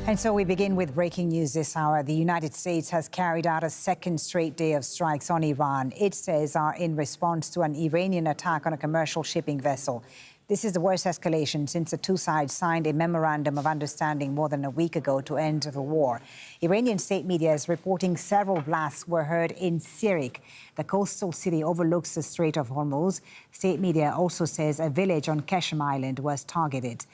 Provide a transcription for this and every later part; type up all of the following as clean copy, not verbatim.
And so we begin with breaking news this hour. The United States has carried out a second straight day of strikes on Iran. It says are in response to an Iranian attack on a commercial shipping vessel. This is the worst escalation since the two sides signed a memorandum of understanding more than a week ago to end the war. Iranian state media is reporting several blasts were heard in Sirik. The coastal city overlooks the Strait of Hormuz. State media also says a village on Keshem Island was targeted.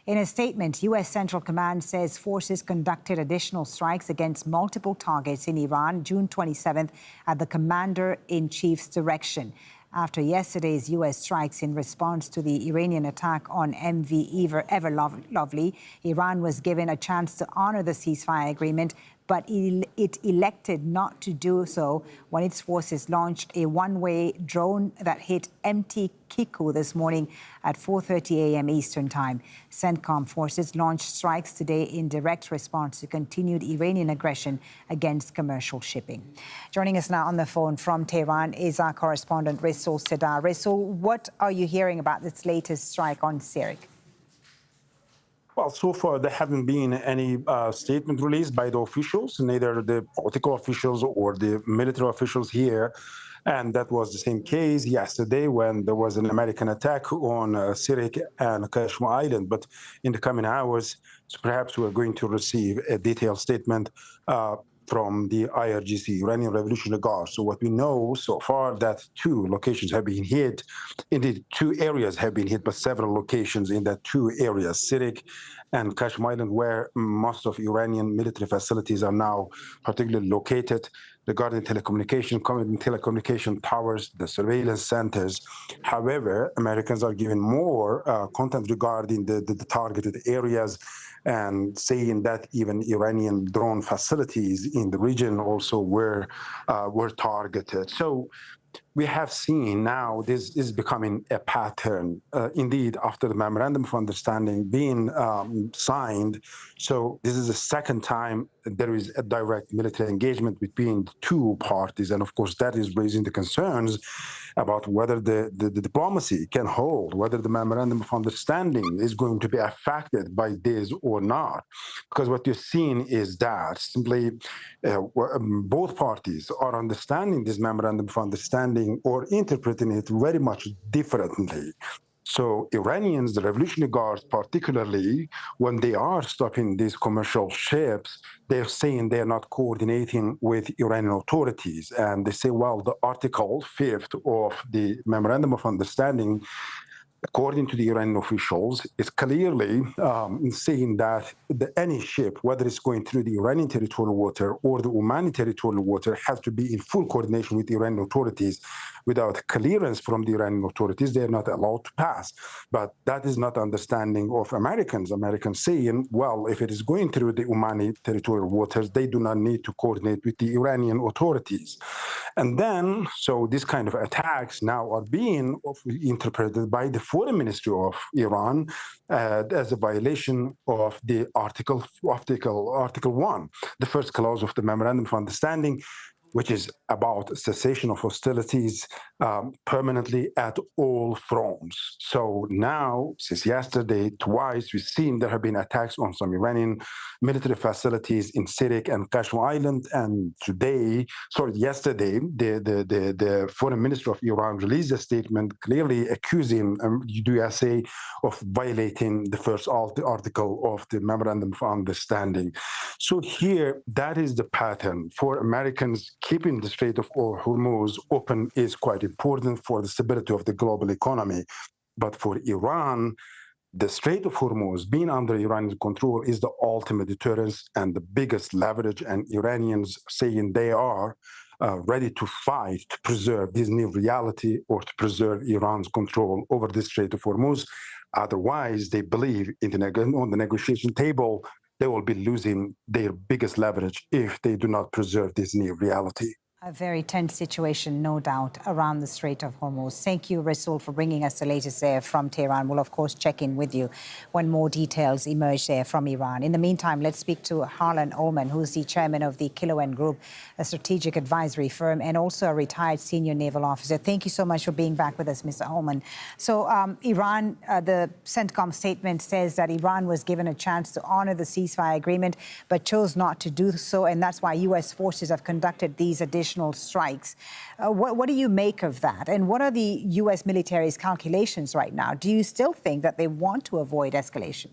In a statement, U.S. Central Command says forces conducted additional strikes against multiple targets in Iran June 27th at the commander-in-chief's direction. After yesterday's U.S. strikes in response to the Iranian attack on MV Ever Lovely, Iran was given a chance to honor the ceasefire agreement, but it elected not to do so when its forces launched a one-way drone that hit MT Kiku this morning at 4:30 a.m. Eastern Time. CENTCOM forces launched strikes today in direct response to continued Iranian aggression against commercial shipping. Joining us now on the phone from Tehran is our correspondent Risul Sedar. Risul, what are you hearing about this latest strike on Sirik? Well, so far there haven't been any statement released by the officials, neither the political officials or the military officials here. And that was the same case yesterday when there was an American attack on Sirik and Kashmir Island. But in the coming hours, perhaps we're going to receive a detailed statement from the IRGC, Iranian Revolutionary Guard. So what we know so far that two locations have been hit. Indeed, two areas have been hit, but several locations in that two areas, Sirik and Kashmir Island, where most of Iranian military facilities are now particularly located, regarding telecommunication towers, the surveillance centers. However, Americans are giving more content regarding the targeted areas and saying that even Iranian drone facilities in the region also were targeted. So we have seen now this is becoming a pattern. Indeed, after the memorandum of understanding being signed, so this is the second time there is a direct military engagement between the two parties. And of course, that is raising the concerns about whether the diplomacy can hold, whether the memorandum of understanding is going to be affected by this or not. Because what you're seeing is that simply both parties are understanding this memorandum of understanding or interpreting it very much differently. So Iranians, the Revolutionary Guards particularly, when they are stopping these commercial ships, they're saying they're not coordinating with Iranian authorities. And they say, well, the Article 5th of the Memorandum of Understanding, according to the Iranian officials, is clearly saying that any ship, whether it's going through the Iranian territorial water or the Omani territorial water, has to be in full coordination with the Iranian authorities. Without clearance from the Iranian authorities, they are not allowed to pass. But that is not understanding of Americans. Americans saying, well, if it is going through the Omani territorial waters, they do not need to coordinate with the Iranian authorities. And then, so this kind of attacks now are being interpreted by the Foreign Ministry of Iran as a violation of the Article 1, the first clause of the Memorandum of Understanding, which is about cessation of hostilities permanently at all fronts. So now, since yesterday, twice, we've seen there have been attacks on some Iranian military facilities in Sirik and Kashmir Island. And yesterday, the Foreign Minister of Iran released a statement clearly accusing the USA of violating the first article of the Memorandum of Understanding. So here, that is the pattern. For Americans, keeping the Strait of Hormuz open is quite important for the stability of the global economy. But for Iran, the Strait of Hormuz being under Iranian control is the ultimate deterrence and the biggest leverage, and Iranians saying they are ready to fight to preserve this new reality or to preserve Iran's control over the Strait of Hormuz. Otherwise, they believe on the negotiation table, they will be losing their biggest leverage if they do not preserve this new reality. A very tense situation, no doubt, around the Strait of Hormuz. Thank you, Rasul, for bringing us the latest there from Tehran. We'll, of course, check in with you when more details emerge there from Iran. In the meantime, let's speak to Harlan Ullman, who's the chairman of the Kiloen Group, a strategic advisory firm, and also a retired senior naval officer. Thank you so much for being back with us, Mr. Ullman. So Iran, the CENTCOM statement says that Iran was given a chance to honor the ceasefire agreement, but chose not to do so, and that's why U.S. forces have conducted these additional strikes. What do you make of that? And what are the U.S. military's calculations right now? Do you still think that they want to avoid escalation?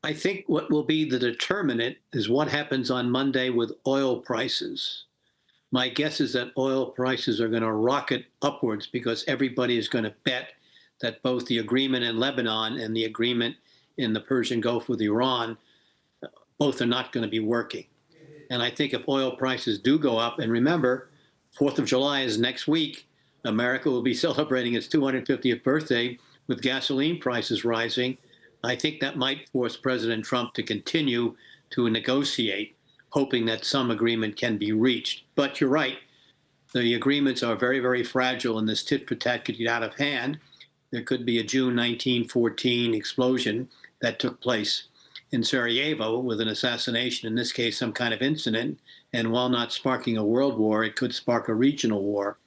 I think what will be the determinant is what happens on Monday with oil prices. My guess is that oil prices are going to rocket upwards because everybody is going to bet that both the agreement in Lebanon and the agreement in the Persian Gulf with Iran, both are not going to be working. And I think if oil prices do go up, and remember, 4th of July is next week, America will be celebrating its 250th birthday with gasoline prices rising. I think that might force President Trump to continue to negotiate, hoping that some agreement can be reached. But you're right, the agreements are very, very fragile, and this tit for tat could get out of hand. There could be a June 1914 explosion that took place in Sarajevo with an assassination, in this case, some kind of incident. And while not sparking a world war, it could spark a regional war.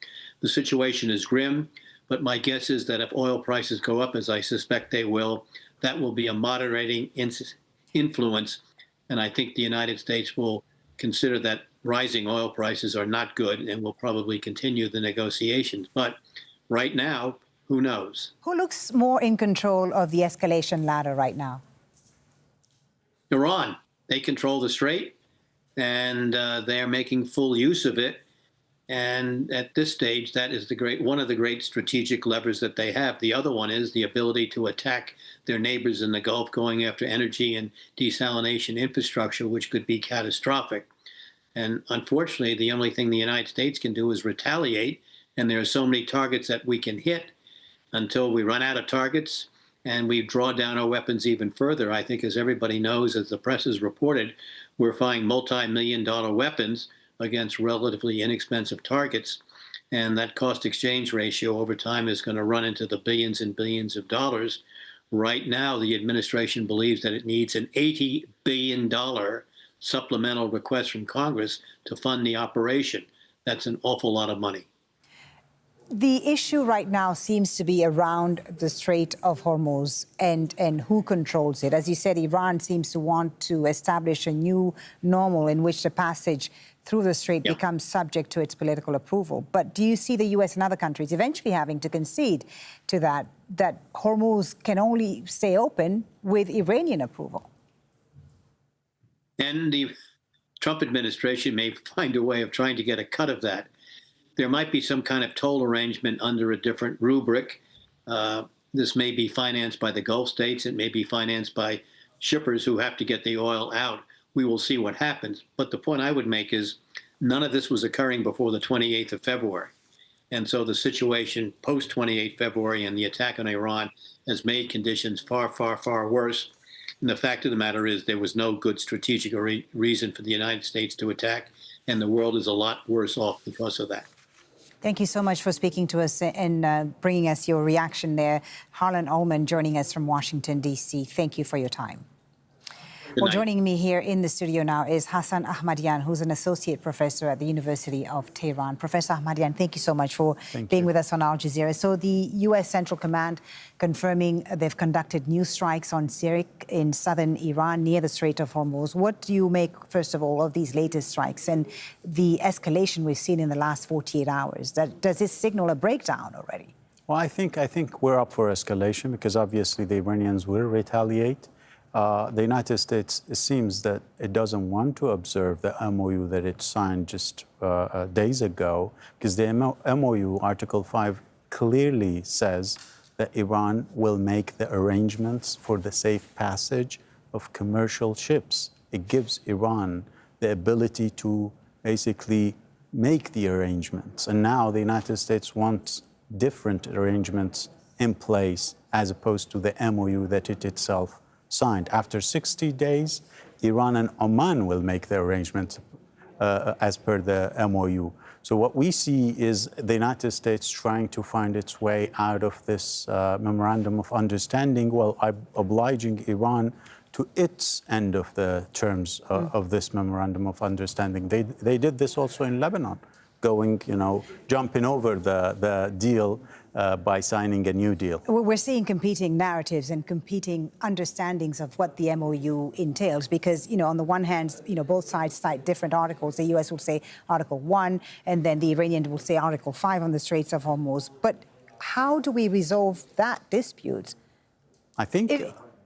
The situation is grim, but my guess is that if oil prices go up, as I suspect they will, that will be a moderating influence. And I think the United States will consider that rising oil prices are not good and will probably continue the negotiations. But right now, who knows? Who looks more in control of the escalation ladder right now? Iran. They control the strait, and they are making full use of it. And at this stage, that is one of the great strategic levers that they have. The other one is the ability to attack their neighbors in the Gulf, going after energy and desalination infrastructure, which could be catastrophic. And unfortunately, the only thing the United States can do is retaliate. And there are so many targets that we can hit until we run out of targets and we draw down our weapons even further. I think, as everybody knows, as the press has reported, we're firing multi-million-dollar weapons against relatively inexpensive targets. And that cost exchange ratio over time is going to run into the billions and billions of dollars. Right now, the administration believes that it needs an $80 billion supplemental request from Congress to fund the operation. That's an awful lot of money. The issue right now seems to be around the Strait of Hormuz and who controls it. As you said, Iran seems to want to establish a new normal in which the passage through the strait becomes subject to its political approval. But do you see the U.S. and other countries eventually having to concede to that Hormuz can only stay open with Iranian approval? And the Trump administration may find a way of trying to get a cut of that. There might be some kind of toll arrangement under a different rubric. This may be financed by the Gulf states. It may be financed by shippers who have to get the oil out. We will see what happens. But the point I would make is none of this was occurring before the 28th of February. And so the situation post 28 February and the attack on Iran has made conditions far, far, far worse. And the fact of the matter is there was no good strategic reason for the United States to attack. And the world is a lot worse off because of that. Thank you so much for speaking to us and bringing us your reaction there. Harlan Ullman joining us from Washington, D.C. Thank you for your time. Well, joining me here in the studio now is Hassan Ahmadian, who's an associate professor at the University of Tehran. Professor Ahmadian, thank you so much for being with us on Al Jazeera. So the U.S. Central Command confirming they've conducted new strikes on Sirik in southern Iran near the Strait of Hormuz. What do you make, first of all, of these latest strikes and the escalation we've seen in the last 48 hours? Does this signal a breakdown already? Well, I think we're up for escalation because obviously the Iranians will retaliate. The United States, it seems that it doesn't want to observe the MOU that it signed just days ago, because the MOU, Article 5, clearly says that Iran will make the arrangements for the safe passage of commercial ships. It gives Iran the ability to basically make the arrangements. And now the United States wants different arrangements in place as opposed to the MOU that it itself signed. After 60 days, Iran and Oman will make the arrangements as per the MOU. So what we see is the United States trying to find its way out of this memorandum of understanding while obliging Iran to its end of the terms of this memorandum of understanding. They did this also in Lebanon, going, jumping over the deal by signing a new deal. We're seeing competing narratives and competing understandings of what the MOU entails because, on the one hand, both sides cite different articles. The US will say Article 1, and then the Iranian will say Article 5 on the Straits of Hormuz. But how do we resolve that dispute? I think...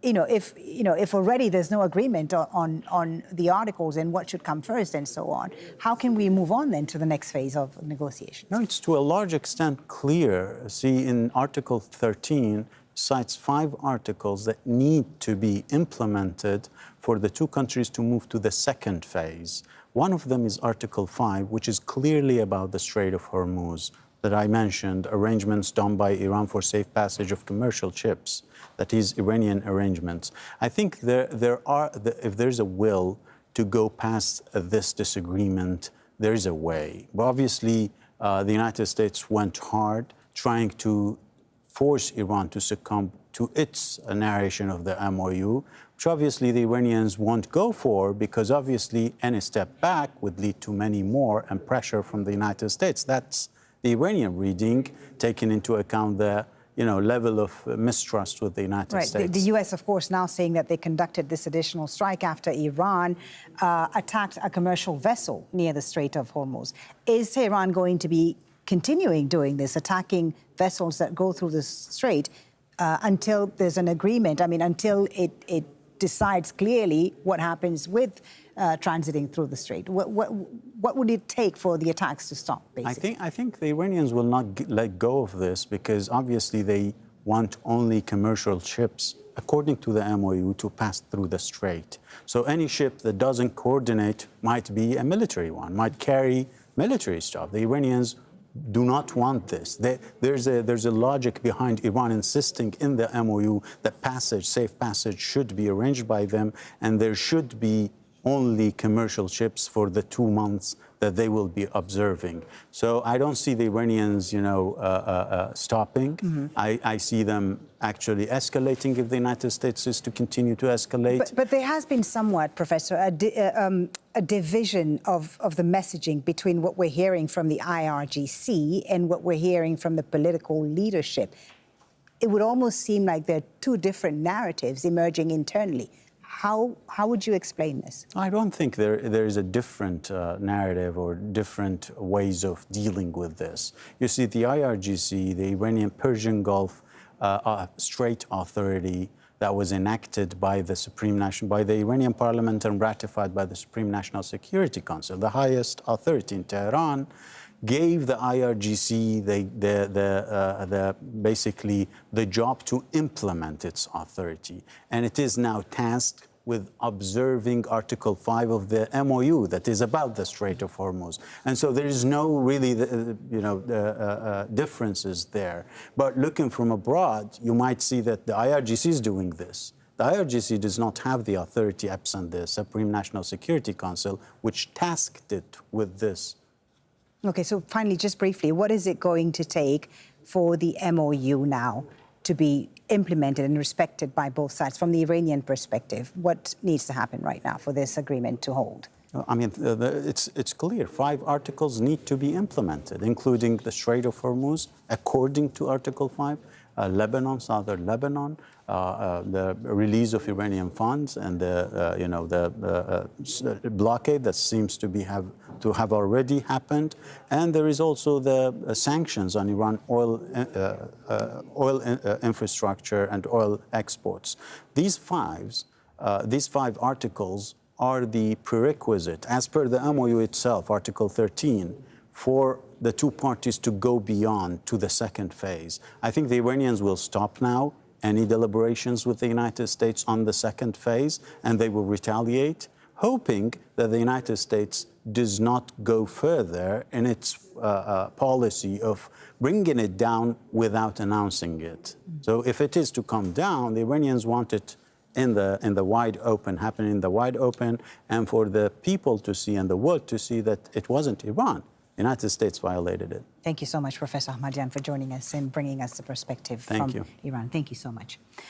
If already there's no agreement on the articles and what should come first and so on, how can we move on then to the next phase of negotiations? No, it's to a large extent clear. See, in Article 13, cites 5 articles that need to be implemented for the two countries to move to the second phase. One of them is Article 5, which is clearly about the Strait of Hormuz that I mentioned, arrangements done by Iran for safe passage of commercial ships, that is, Iranian arrangements. I think if there's a will to go past this disagreement, there is a way. But obviously, the United States went hard trying to force Iran to succumb to its narration of the MOU, which obviously the Iranians won't go for because obviously any step back would lead to many more and pressure from the United States. That's the Iranian reading, taking into account the level of mistrust with the United States. The U.S., of course, now saying that they conducted this additional strike after Iran attacked a commercial vessel near the Strait of Hormuz. Is Tehran going to be continuing doing this, attacking vessels that go through the strait until there's an agreement? I mean, until it decides clearly what happens with transiting through the strait? What would it take for the attacks to stop, basically? I think the Iranians will not let go of this because obviously they want only commercial ships, according to the MOU, to pass through the strait. So any ship that doesn't coordinate might be a military one, might carry military stuff. The Iranians do not want this. There's a logic behind Iran insisting in the MOU that safe passage should be arranged by them, and there should be only commercial ships for the 2 months that they will be observing. So I don't see the Iranians, stopping. Mm-hmm. I see them actually escalating if the United States is to continue to escalate. But there has been somewhat, Professor, a division of the messaging between what we're hearing from the IRGC and what we're hearing from the political leadership. It would almost seem like there are two different narratives emerging internally. How would you explain this? I don't think there is a different narrative or different ways of dealing with this. You see, the IRGC, the Iranian Persian Gulf Strait Authority, that was enacted by the Iranian Parliament and ratified by the Supreme National Security Council, the highest authority in Tehran, gave the IRGC basically the job to implement its authority. And it is now tasked with observing Article 5 of the MOU that is about the Strait of Hormuz. And so there is no really, differences there. But looking from abroad, you might see that the IRGC is doing this. The IRGC does not have the authority absent the Supreme National Security Council, which tasked it with this. Okay, so finally, just briefly, what is it going to take for the MOU now to be implemented and respected by both sides? From the Iranian perspective, what needs to happen right now for this agreement to hold? I mean, it's clear. 5 articles need to be implemented, including the Strait of Hormuz, according to Article 5, Lebanon, southern Lebanon, the release of Iranian funds, and the blockade that seems to have already happened, and there is also the sanctions on Iran oil infrastructure and oil exports. These 5 articles are the prerequisite, as per the MOU itself, Article 13, for the two parties to go beyond to the second phase. I think the Iranians will stop now any deliberations with the United States on the second phase, and they will retaliate, hoping that the United States does not go further in its policy of bringing it down without announcing it. So if it is to come down, the Iranians want it in the wide open, happening in the wide open, and for the people to see and the world to see that it wasn't Iran. The United States violated it. Thank you so much, Professor Ahmadian, for joining us and bringing us the perspective from Iran. Thank you so much.